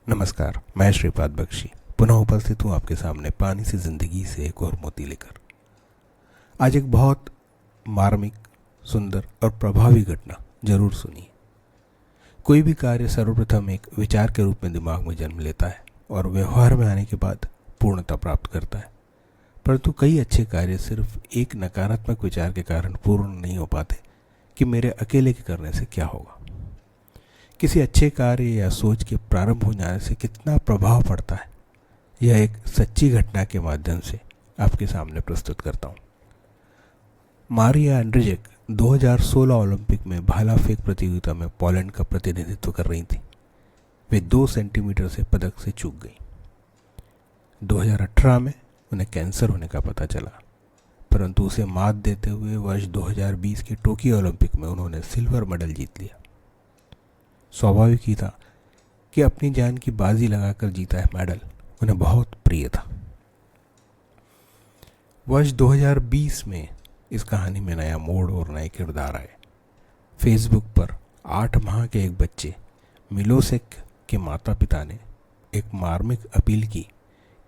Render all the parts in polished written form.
नमस्कार, मैं श्रीपाद बख्शी पुनः उपस्थित हूँ आपके सामने पानी से ज़िंदगी से एक और मोती लेकर। आज एक बहुत मार्मिक, सुंदर और प्रभावी घटना जरूर सुनिए। कोई भी कार्य सर्वप्रथम एक विचार के रूप में दिमाग में जन्म लेता है और व्यवहार में आने के बाद पूर्णता प्राप्त करता है, परंतु कई अच्छे कार्य सिर्फ एक नकारात्मक विचार के कारण पूर्ण नहीं हो पाते कि मेरे अकेले के करने से क्या होगा। किसी अच्छे कार्य या सोच के प्रारंभ हो जाने से कितना प्रभाव पड़ता है, यह एक सच्ची घटना के माध्यम से आपके सामने प्रस्तुत करता हूँ। मारिया एंड्रीजेक 2016 ओलंपिक में भाला फेंक प्रतियोगिता में पोलैंड का प्रतिनिधित्व कर रही थी। वे 2 सेंटीमीटर से पदक से चूक गई। 2018 में उन्हें कैंसर होने का पता चला, परंतु उसे मात देते हुए वर्ष 2020 के टोक्यो ओलंपिक में उन्होंने सिल्वर मेडल जीत लिया। स्वाभाविक ही था कि अपनी जान की बाजी लगाकर जीता है मेडल उन्हें बहुत प्रिय था। वर्ष 2020 में इस कहानी में नया मोड़ और नए किरदार आए। फेसबुक पर 8 माह के एक बच्चे मिलोसेक के माता पिता ने एक मार्मिक अपील की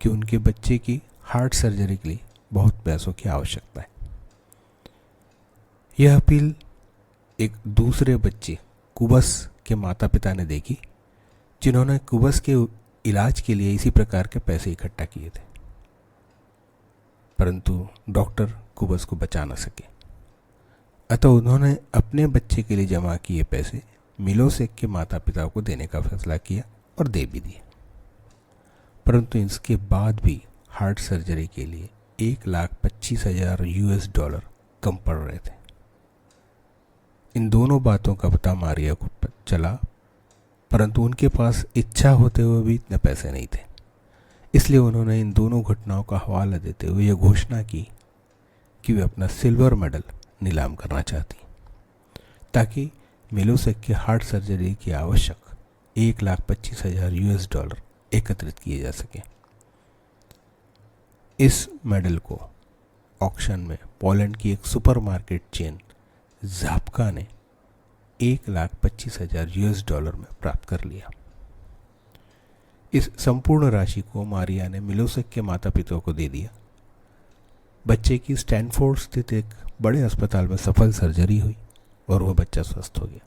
कि उनके बच्चे की हार्ट सर्जरी के लिए बहुत पैसों की आवश्यकता है। यह अपील एक दूसरे बच्चे कुबस के माता पिता ने देखी, जिन्होंने कुबस के इलाज के लिए इसी प्रकार के पैसे इकट्ठा किए थे, परंतु डॉक्टर कुबस को बचा न सके। अतः उन्होंने अपने बच्चे के लिए जमा किए पैसे मिलोसेक के माता पिता को देने का फैसला किया और दे भी दिए। परंतु इसके बाद भी हार्ट सर्जरी के लिए $1,25,000 कम पड़ रहे थे। इन दोनों बातों का पता मारिया को चला, परंतु उनके पास इच्छा होते हुए भी इतने पैसे नहीं थे। इसलिए उन्होंने इन दोनों घटनाओं का हवाला देते हुए यह घोषणा की कि वे अपना सिल्वर मेडल नीलाम करना चाहती, ताकि मिलोसेक के हार्ट सर्जरी की आवश्यक $1,25,000 एकत्रित किए जा सके। इस मेडल को ऑक्शन में पोलैंड की एक सुपरमार्केट चेन ज़ापका ने $1,25,000 में प्राप्त कर लिया। इस संपूर्ण राशि को मारिया ने मिलोसेक के माता पिता को दे दिया। बच्चे की स्टैनफोर्ड स्थित एक बड़े अस्पताल में सफल सर्जरी हुई और वह बच्चा स्वस्थ हो गया।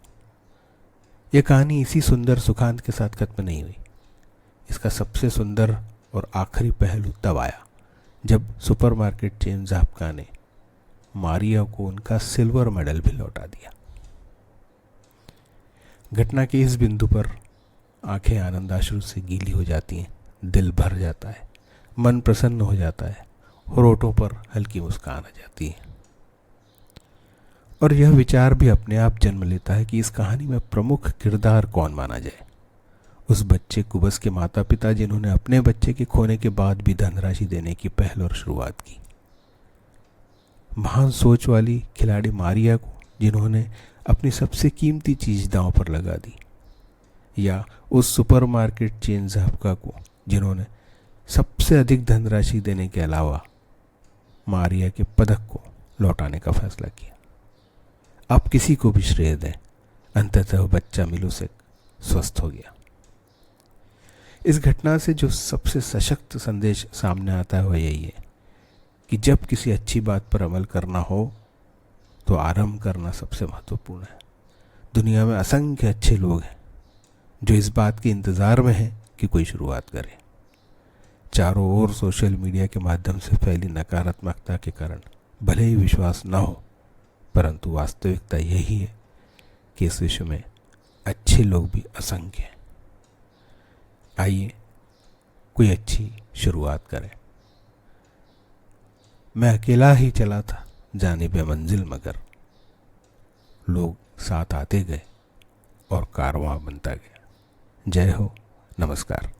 यह कहानी इसी सुंदर सुखांत के साथ खत्म नहीं हुई। इसका सबसे सुंदर और आखिरी पहलू तब आया जब सुपरमार्केट चेन ज़ापका ने मारिया को उनका सिल्वर मेडल भी लौटा दिया। घटना के इस बिंदु पर आंखें आनंदाश्रु से गीली हो जाती हैं, दिल भर जाता है, मन प्रसन्न हो जाता है और होठों पर हल्की मुस्कान आ जाती है। और यह विचार भी अपने आप जन्म लेता है कि इस कहानी में प्रमुख किरदार कौन माना जाए। उस बच्चे कुबस के माता पिता जिन्होंने अपने बच्चे के खोने के बाद भी धनराशि देने की पहल और शुरुआत की, महान सोच वाली खिलाड़ी मारिया को जिन्होंने अपनी सबसे कीमती चीज दांव पर लगा दी, या उस सुपरमार्केट चेन ज़ापका को जिन्होंने सबसे अधिक धनराशि देने के अलावा मारिया के पदक को लौटाने का फैसला किया। आप किसी को भी श्रेय दें, अंततः बच्चा मिलोसेक स्वस्थ हो गया। इस घटना से जो सबसे सशक्त संदेश सामने आता है वह यही है कि जब किसी अच्छी बात पर अमल करना हो तो आरंभ करना सबसे महत्वपूर्ण है। दुनिया में असंख्य अच्छे लोग हैं जो इस बात के इंतज़ार में हैं कि कोई शुरुआत करे। चारों ओर सोशल मीडिया के माध्यम से फैली नकारात्मकता के कारण भले ही विश्वास न हो, परंतु वास्तविकता यही है कि इस विश्व में अच्छे लोग भी असंख्य हैं। आइए कोई अच्छी शुरुआत करें। मैं अकेला ही चला था जानिबे मंजिल, मगर लोग साथ आते गए और कारवां बनता गया। जय हो, नमस्कार।